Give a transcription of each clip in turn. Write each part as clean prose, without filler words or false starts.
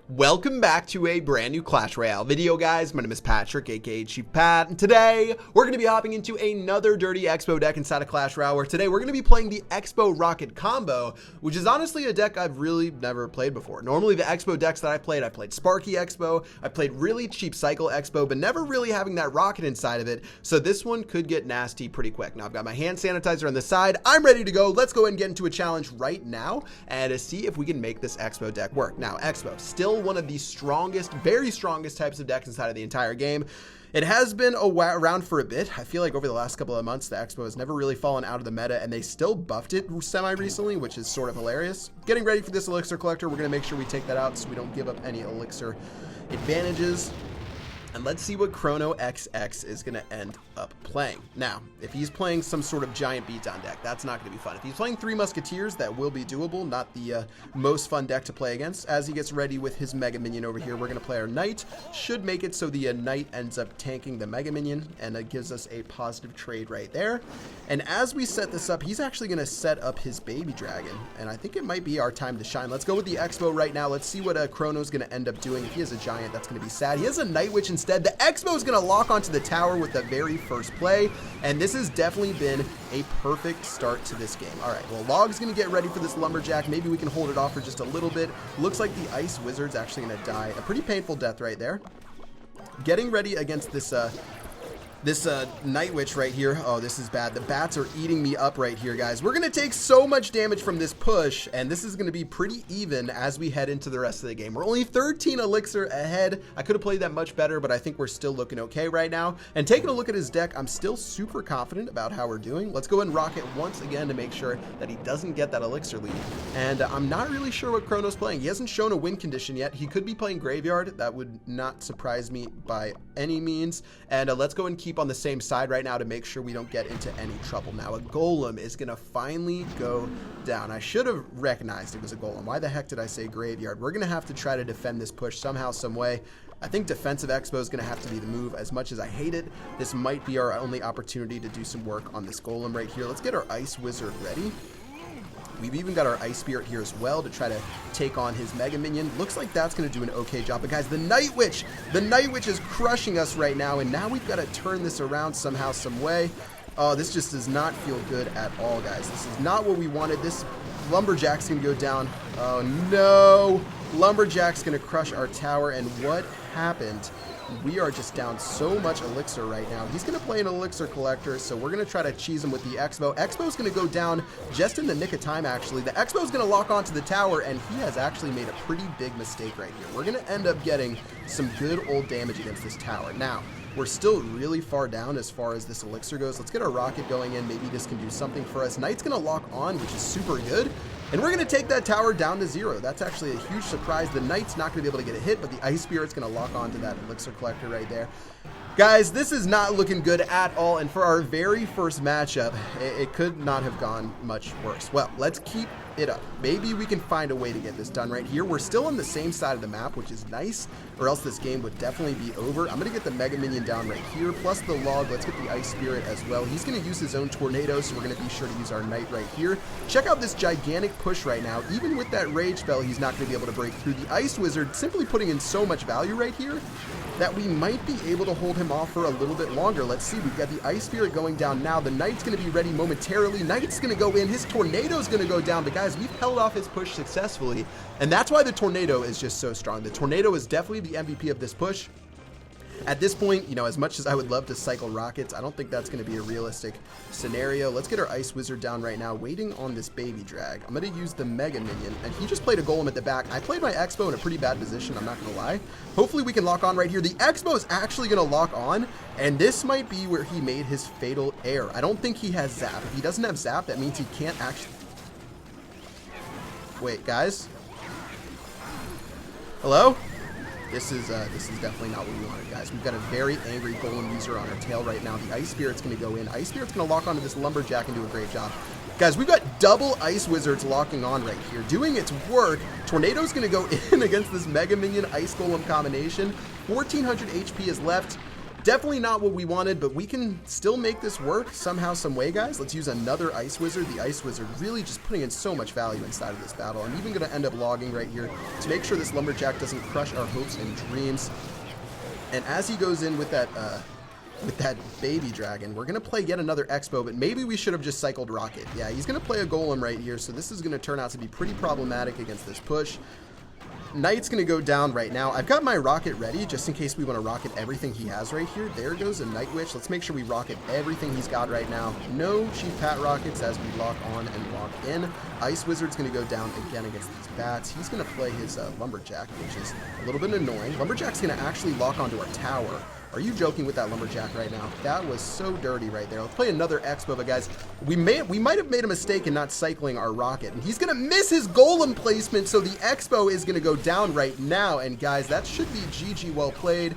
Welcome back to a brand new Clash Royale video, guys. My name is Patrick, aka Chief Pat, and today we're going to be hopping into another dirty Xbow deck inside of Clash Royale, where today we're going to be playing the Xbow Rocket combo, which is honestly a deck I've really never played before. Normally the Xbow decks that I played Sparky Xbow, I played really cheap Cycle Xbow, but never really having that rocket inside of it, so this one could get nasty pretty quick. Now I've got my hand sanitizer on the side, I'm ready to go. Let's go ahead and get into a challenge right now and see if we can make this Xbow deck work. Now Xbow, still one of the strongest, very strongest types of decks inside of the entire game. It has been around for a bit. I feel like over the last couple of months, the Xbow has never really fallen out of the meta, and they still buffed it semi-recently, which is sort of hilarious. Getting ready for this Elixir Collector, we're going to make sure we take that out so we don't give up any Elixir advantages. And let's see what Chrono XX is going to end up playing. Now, if he's playing some sort of giant beatdown deck, that's not going to be fun. If he's playing Three Musketeers, that will be doable, not the most fun deck to play against. As he gets ready with his Mega Minion over here, we're going to play our Knight. Should make it so the Knight ends up tanking the Mega Minion, and it gives us a positive trade right there. And as we set this up, he's actually going to set up his Baby Dragon, and I think it might be our time to shine. Let's go with the Xbow right now. Let's see what Chrono's going to end up doing. If he has a Giant, that's going to be sad. He has a Night Witch instead. The Xbow is going to lock onto the tower with the very first play, and this has definitely been a perfect start to this game. All right, well, Log's going to get ready for this Lumberjack. Maybe we can hold it off for just a little bit. Looks like the Ice Wizard's actually going to die. A pretty painful death right there. Getting ready against this Night Witch right here. Oh, this is bad. The bats are eating me up right here, guys. We're going to take so much damage from this push, and this is going to be pretty even as we head into the rest of the game. We're only 13 Elixir ahead. I could have played that much better, but I think we're still looking okay right now. And taking a look at his deck, I'm still super confident about how we're doing. Let's go ahead and rock it once again to make sure that he doesn't get that Elixir lead. And I'm not really sure what Chrono's playing. He hasn't shown a win condition yet. He could be playing Graveyard. That would not surprise me by any means. And let's go and keep on the same side right now to make sure we don't get into any trouble. Now a Golem is gonna finally go down. I should have recognized it was a Golem. Why the heck did I say Graveyard? We're gonna have to try to defend this push somehow, some way. I think defensive Xbow is gonna have to be the move. As much as I hate it, this might be our only opportunity to do some work on this Golem right here. Let's get our Ice Wizard ready. We've even got our Ice Spirit here as well to try to take on his Mega Minion. Looks like that's going to do an okay job. But guys, the Night Witch is crushing us right now, and now we've got to turn this around somehow, some way. Oh, this just does not feel good at all, guys. This is not what we wanted. This Lumberjack's going to go down. Oh, no. Lumberjack's going to crush our tower, and what happened? We are just down so much Elixir right now. He's going to play an Elixir Collector, so we're going to try to cheese him with the Xbow. Xbow's going to go down just in the nick of time, actually. The Xbow's going to lock onto the tower, and he has actually made a pretty big mistake right here. We're going to end up getting some good old damage against this tower. Now, we're still really far down as far as this Elixir goes. Let's get our Rocket going in. Maybe this can do something for us. Knight's going to lock on, which is super good. And we're going to take that tower down to 0. That's actually a huge surprise. The Knight's not going to be able to get a hit, but the Ice Spirit's going to lock onto that Elixir Collector right there. Guys, this is not looking good at all, and for our very first matchup, it could not have gone much worse. Well, let's keep it up. Maybe we can find a way to get this done right here. We're still on the same side of the map, which is nice, or else this game would definitely be over. I'm going to get the Mega Minion down right here, plus the Log. Let's get the Ice Spirit as well. He's going to use his own Tornado, so we're going to be sure to use our Knight right here. Check out this gigantic push right now. Even with that Rage spell, he's not going to be able to break through. The Ice Wizard simply putting in so much value right here that we might be able to hold him off for a little bit longer. Let's see, we've got the Ice Spirit going down now. The Knight's going to be ready momentarily. Knight's going to go in. His Tornado's going to go down. But guys, we've held off his push successfully, and that's why the Tornado is just so strong. The Tornado is definitely the MVP of this push. At this point, you know, as much as I would love to cycle rockets, I don't think that's going to be a realistic scenario. Let's get our Ice Wizard down right now, waiting on this Baby Drag. I'm going to use the Mega Minion, and he just played a Golem at the back. I played my Xbow in a pretty bad position, I'm not going to lie. Hopefully we can lock on right here. The Xbow is actually going to lock on, and this might be where he made his fatal error. I don't think he has Zap. If he doesn't have Zap, that means he can't actually... Wait, guys? Hello? This is definitely not what we wanted, guys. We've got a very angry Golem user on our tail right now. The Ice Spirit's going to go in. Ice Spirit's going to lock onto this Lumberjack and do a great job. Guys, we've got double Ice Wizards locking on right here, doing its work. Tornado's going to go in against this Mega Minion Ice Golem combination. 1,400 HP is left. Definitely not what we wanted, but we can still make this work somehow, some way, guys. Let's use another Ice Wizard. The Ice Wizard really just putting in so much value inside of this battle. I'm even going to end up logging right here to make sure this Lumberjack doesn't crush our hopes and dreams. And as he goes in with that baby dragon, we're going to play yet another Xbow, but maybe we should have just cycled Rocket. Yeah, he's going to play a Golem right here, so this is going to turn out to be pretty problematic against this push. Knight's going to go down right now. I've got my Rocket ready just in case we want to rocket everything he has right here. There goes a Night Witch. Let's make sure we rocket everything he's got right now. No Chief Pat rockets as we lock on and lock in. Ice Wizard's going to go down again against these bats. He's going to play his Lumberjack, which is a little bit annoying. Lumberjack's going to actually lock onto our tower. Are you joking with that Lumberjack right now? That was so dirty right there. Let's play another Xbow, but guys, we might have made a mistake in not cycling our Rocket. And he's going to miss his Golem placement, so the Xbow is going to go down right now. And guys, that should be GG well played.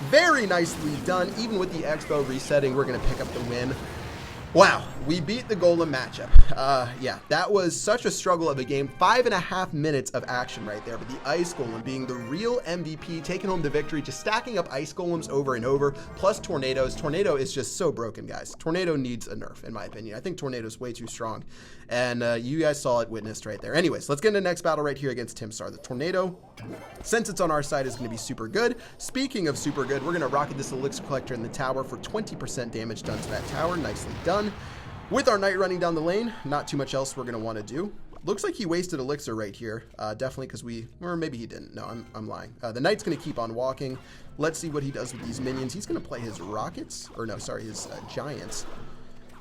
Very nicely done. Even with the Xbow resetting, we're going to pick up the win. Wow, we beat the Golem matchup. Yeah, that was such a struggle of a game. 5.5 minutes of action right there, but the Ice Golem being the real MVP, taking home the victory, just stacking up Ice Golems over and over, plus Tornadoes. Tornado is just so broken, guys. Tornado needs a nerf, in my opinion. I think Tornado's way too strong, and you guys saw it witnessed right there. Anyways, let's get into the next battle right here against Timstar. The Tornado, since it's on our side, is going to be super good. Speaking of super good, we're going to rocket this Elixir Collector in the tower for 20% damage done to that tower. Nicely done. With our Knight running down the lane, not too much else we're going to want to do. Looks like he wasted Elixir right here. Definitely because or maybe he didn't. No, I'm lying. The Knight's going to keep on walking. Let's see what he does with these minions. He's going to play his Rockets, or no, sorry, his Giants.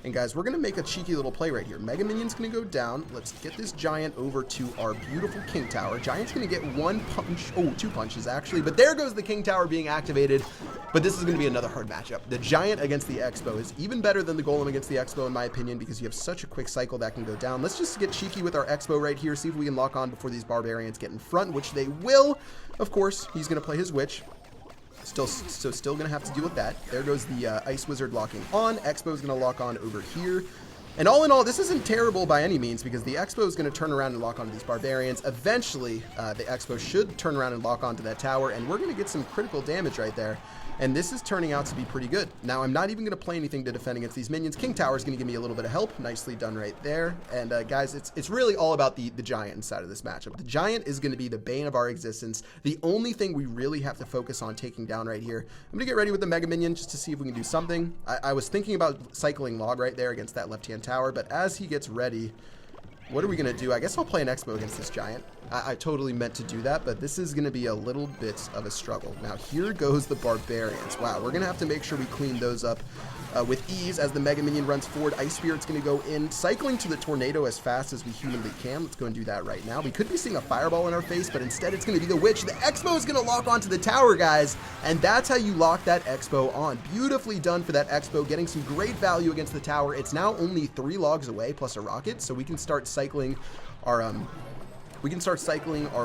And guys, we're going to make a cheeky little play right here. Mega Minion's going to go down. Let's get this Giant over to our beautiful King Tower. Giant's going to get one punch. Oh, 2 punches, actually. But there goes the King Tower being activated. But this is going to be another hard matchup. The Giant against the Xbow is even better than the Golem against the Xbow, in my opinion, because you have such a quick cycle that can go down. Let's just get cheeky with our Xbow right here, see if we can lock on before these Barbarians get in front, which they will. Of course, he's going to play his Witch. Still gonna have to deal with that. There goes the Ice Wizard locking on. Xbow's gonna lock on over here. And all in all, this isn't terrible by any means because the Xbow is going to turn around and lock onto these Barbarians. Eventually, the Xbow should turn around and lock onto that tower, and we're going to get some critical damage right there. And this is turning out to be pretty good. Now, I'm not even going to play anything to defend against these minions. King Tower is going to give me a little bit of help. Nicely done right there. And guys, it's really all about the Giant inside of this matchup. The Giant is going to be the bane of our existence. The only thing we really have to focus on taking down right here. I'm going to get ready with the Mega Minion just to see if we can do something. I was thinking about cycling Log right there against that left-hand tower, but as he gets ready, what are we going to do? I guess I'll play an Xbow against this Giant. I totally meant to do that, but this is going to be a little bit of a struggle. Now, here goes the Barbarians. Wow, we're going to have to make sure we clean those up with ease as the Mega Minion runs forward. Ice Spirit's going to go in, cycling to the Tornado as fast as we humanly can. Let's go and do that right now. We could be seeing a Fireball in our face, but instead it's going to be the Witch. The Xbow is going to lock onto the tower, guys, and that's how you lock that Xbow on. Beautifully done for that Xbow, getting some great value against the tower. It's now only 3 logs away plus a rocket, so we can start cycling our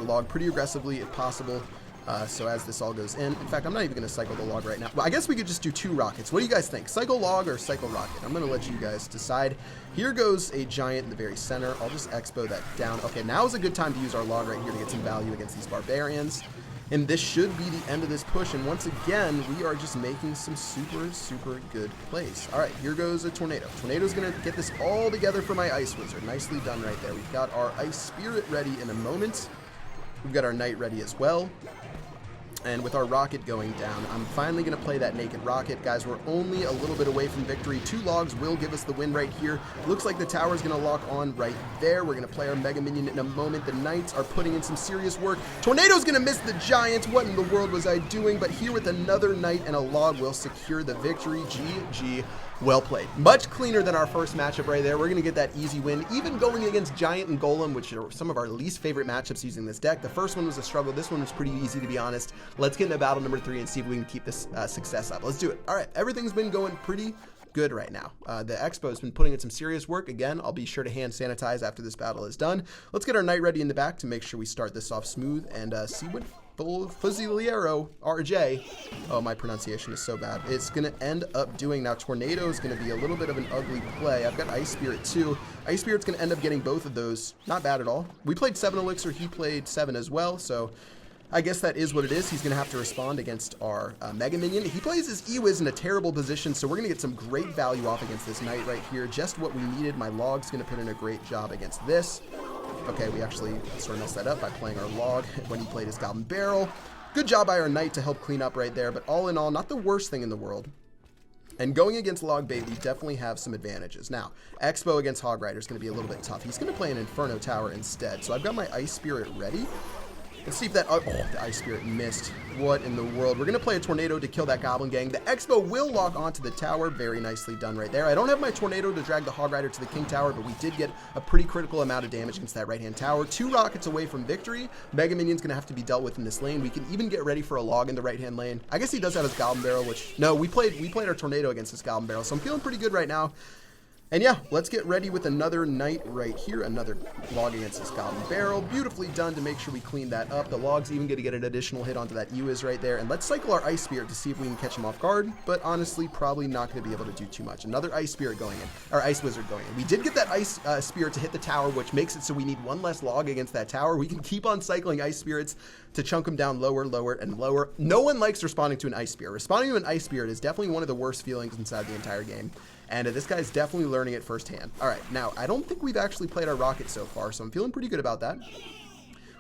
log pretty aggressively if possible. So as this all goes in fact, I'm not even going to cycle the log right now. Well, I guess we could just do 2 rockets. What do you guys think? Cycle log or cycle rocket? I'm going to let you guys decide. Here goes a Giant in the very center. I'll just Xbow that down. Okay, now is a good time to use our log right here to get some value against these Barbarians. And this should be the end of this push. And once again, we are just making some super good plays. All right, here goes a Tornado. Tornado's going to get this all together for my Ice Wizard. Nicely done right there. We've got our Ice Spirit ready in a moment. We've got our Knight ready as well. And with our Rocket going down, I'm finally going to play that Naked Rocket. Guys, we're only a little bit away from victory. 2 logs will give us the win right here. Looks like the tower's going to lock on right there. We're going to play our Mega Minion in a moment. The Knights are putting in some serious work. Tornado's going to miss the Giant. What in the world was I doing? But here with another Knight and a log will secure the victory. GG. Well played. Much cleaner than our first matchup right there. We're going to get that easy win. Even going against Giant and Golem, which are some of our least favorite matchups using this deck. The first one was a struggle. This one was pretty easy, to be honest. Let's get into battle number 3 and see if we can keep this success up. Let's do it. All right. Everything's been going pretty good right now. The Xbow's been putting in some serious work. Again, I'll be sure to hand sanitize after this battle is done. Let's get our Knight ready in the back to make sure we start this off smooth and see what Fuzziliero RJ, oh, my pronunciation is so bad, it's going to end up doing. Now, Tornado is going to be a little bit of an ugly play. I've got Ice Spirit too. Ice Spirit's going to end up getting both of those. Not bad at all. We played 7 Elixir. He played 7 as well, so I guess that is what it is. He's going to have to respond against our Mega Minion. He plays his E-Wiz in a terrible position, so we're going to get some great value off against this Knight right here. Just what we needed. My Log's going to put in a great job against this. Okay, we actually sort of messed that up by playing our Log when he played his Goblin Barrel. Good job by our Knight to help clean up right there, but all in all, not the worst thing in the world. And going against Log Bait, we definitely have some advantages. Now, Xbow against Hog Rider is going to be a little bit tough. He's going to play an Inferno Tower instead. So I've got my Ice Spirit ready. Let's see if that... Oh, the Ice Spirit missed. What in the world? We're going to play a Tornado to kill that Goblin Gang. The Xbow will lock onto the tower. Very nicely done right there. I don't have my Tornado to drag the Hog Rider to the King Tower, but we did get a pretty critical amount of damage against that right-hand tower. 2 rockets away from victory. Mega Minion's going to have to be dealt with in this lane. We can even get ready for a Log in the right-hand lane. I guess he does have his Goblin Barrel, which... No, we played our Tornado against this Goblin Barrel, so I'm feeling pretty good right now. And yeah, let's get ready with another Knight right here. Another Log against this Goblin Barrel. Beautifully done to make sure we clean that up. The Log's even going to get an additional hit onto that E-Wiz right there. And let's cycle our Ice Spirit to see if we can catch him off guard. But honestly, probably not going to be able to do too much. Another Ice Spirit going in. Or Ice Wizard going in. We did get that Ice Spirit to hit the tower, which makes it so we need one less Log against that tower. We can keep on cycling Ice Spirits to chunk them down lower, lower, and lower. No one likes responding to an Ice Spirit. Responding to an Ice Spirit is definitely one of the worst feelings inside the entire game. And this guy's definitely learning it firsthand. All right, now, I don't think we've actually played our Rocket so far, so I'm feeling pretty good about that.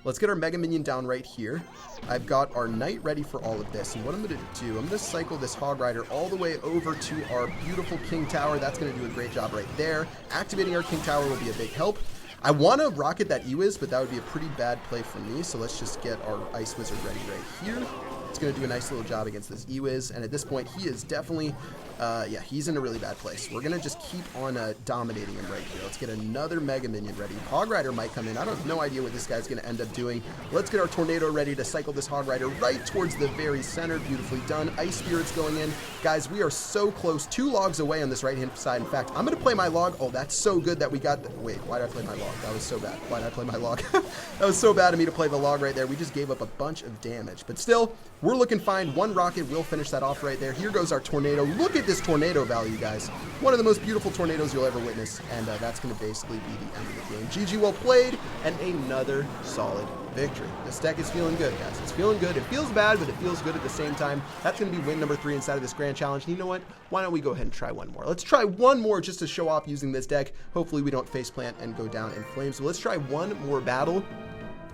Let's get our Mega Minion down right here. I've got our Knight ready for all of this. And what I'm going to do, I'm going to cycle this Hog Rider all the way over to our beautiful King Tower. That's going to do a great job right there. Activating our King Tower will be a big help. I want to rocket that E-Wiz, but that would be a pretty bad play for me. So let's just get our Ice Wizard ready right here. It's going to do a nice little job against this E-Wiz. And at this point, he is definitely... yeah, he's in a really bad place. We're going to just keep on dominating him right here. Let's get another Mega Minion ready. Hog Rider might come in. I don't have no idea what this guy's going to end up doing. Let's get our Tornado ready to cycle this Hog Rider right towards the very center. Beautifully done. Ice Spirit's going in. Guys, we are so close. 2 Logs away on this right-hand side. In fact, I'm going to play my Log. Oh, that's so good that we got... Wait, why did I play my Log? That was so bad. Why did I play my Log? That was so bad of me to play the Log right there. We just gave up a bunch of damage. But still, we're looking fine. 1 rocket will finish that off right there. Here goes our Tornado. Look at this Tornado value, guys. One of the most beautiful tornadoes you'll ever witness, and that's going to basically be the end of the game. GG, well played, and another solid victory. This deck is feeling good, guys. It's feeling good. It feels bad, but it feels good at the same time. That's going to be win number 3 inside of this grand challenge. And you know what? Why don't we go ahead and try one more? Let's try one more just to show off using this deck. Hopefully we don't faceplant and go down in flames. So let's try one more battle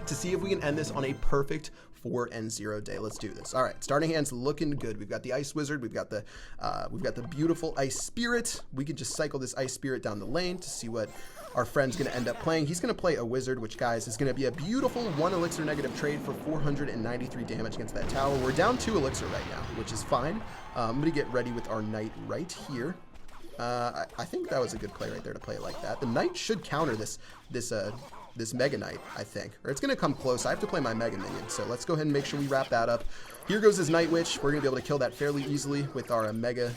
to see if we can end this on a perfect 4-0 day. Let's do this. All right, starting hand's looking good. We've got the Ice Wizard. We've got the beautiful Ice Spirit. We can just cycle this Ice Spirit down the lane to see what our friend's going to end up playing. He's going to play a Wizard, which, guys, is going to be a beautiful 1 elixir negative trade for 493 damage against that tower. We're down 2 elixir right now, which is fine. I'm going to get ready with our Knight right here. I think that was a good play right there to play it like that. The Knight should counter this Mega Knight, I think. Or it's going to come close. I have to play my Mega Minion, so let's go ahead and make sure we wrap that up. Here goes his Night Witch. We're going to be able to kill that fairly easily with our Mega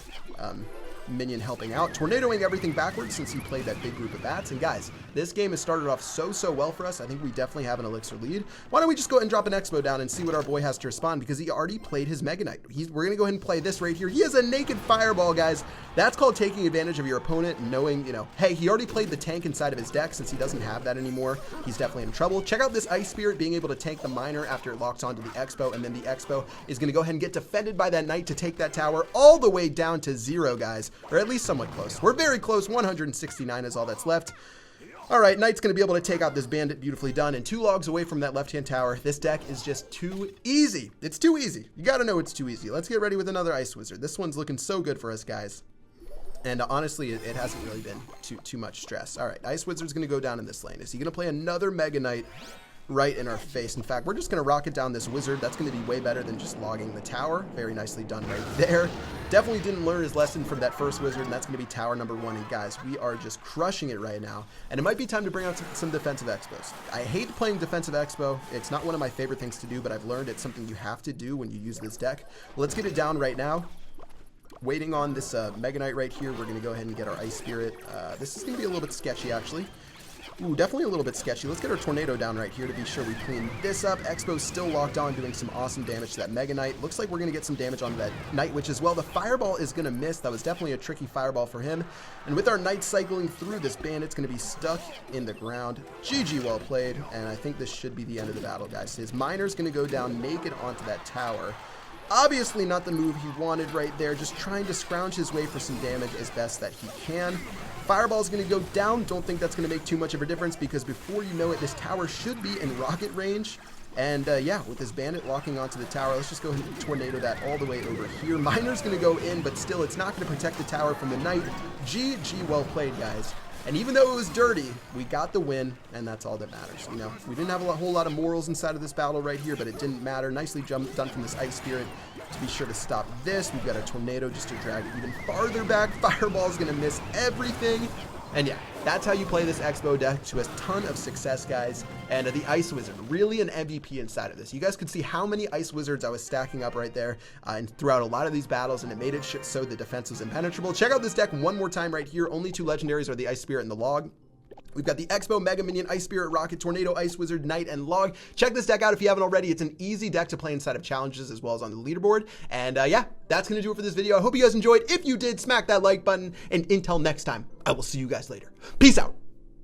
Minion helping out. Tornadoing everything backwards since he played that big group of bats. And guys, this game has started off so well for us. I think we definitely have an elixir lead. Why don't we just go ahead and drop an Xbow down and see what our boy has to respond, because he already played his Mega Knight. We're going to go ahead and play this right here. He has a naked fireball, guys. That's called taking advantage of your opponent, knowing, you know, hey, he already played the tank inside of his deck. Since he doesn't have that anymore, he's definitely in trouble. Check out this Ice Spirit being able to tank the Miner after it locks onto the Xbow, and then the Xbow is going to go ahead and get defended by that Knight to take that tower all the way down to 0, guys, or at least somewhat close. We're very close. 169 is all that's left. All right, Knight's going to be able to take out this Bandit. Beautifully done. And 2 Logs away from that left-hand tower. This deck is just too easy. It's too easy. You got to know it's too easy. Let's get ready with another Ice Wizard. This one's looking so good for us, guys. And honestly, it hasn't really been too much stress. All right, Ice Wizard's going to go down in this lane. Is he going to play another Mega Knight right in our face? In fact, we're just going to rocket down this Wizard. That's going to be way better than just logging the tower. Very nicely done right there. Definitely didn't learn his lesson from that first Wizard, and that's going to be tower number 1. And guys, we are just crushing it right now. And it might be time to bring out some defensive Xbows. I hate playing defensive Xbow. It's not one of my favorite things to do, but I've learned it's something you have to do when you use this deck. Let's get it down right now. Waiting on this Mega Knight right here. We're going to go ahead and get our Ice Spirit. This is going to be a little bit sketchy, actually. Ooh, definitely a little bit sketchy. Let's get our tornado down right here to be sure we clean this up. Xbow's still locked on, doing some awesome damage to that Mega Knight. Looks like we're going to get some damage onto that Night Witch as well. The Fireball is going to miss. That was definitely a tricky Fireball for him. And with our Knight cycling through, this Bandit's going to be stuck in the ground. GG, well played. And I think this should be the end of the battle, guys. His Miner's going to go down naked onto that tower. Obviously not the move he wanted right there, just trying to scrounge his way for some damage as best that he can. Fireball's going to go down. Don't think that's going to make too much of a difference because before you know it, this tower should be in rocket range. And yeah, with this Bandit locking onto the tower, let's just go ahead and tornado that all the way over here. Miner's going to go in, but still it's not going to protect the tower from the Knight. GG, well played, guys. And even though it was dirty, we got the win, and that's all that matters. You know, we didn't have a whole lot of morals inside of this battle right here, but it didn't matter. Nicely done from this Ice Spirit to be sure to stop this. We've got a tornado just to drag it even farther back. Fireball's going to miss everything. And yeah, that's how you play this Xbow deck to a ton of success, guys. And the Ice Wizard, really an MVP inside of this. You guys could see how many Ice Wizards I was stacking up right there and throughout a lot of these battles, and it made it so the defense was impenetrable. Check out this deck one more time right here. Only 2 legendaries are the Ice Spirit and the Log. We've got the Xbow, Mega Minion, Ice Spirit, Rocket, Tornado, Ice Wizard, Knight, and Log. Check this deck out if you haven't already. It's an easy deck to play inside of challenges as well as on the leaderboard. And yeah, that's going to do it for this video. I hope you guys enjoyed. If you did, smack that like button. And until next time, I will see you guys later. Peace out.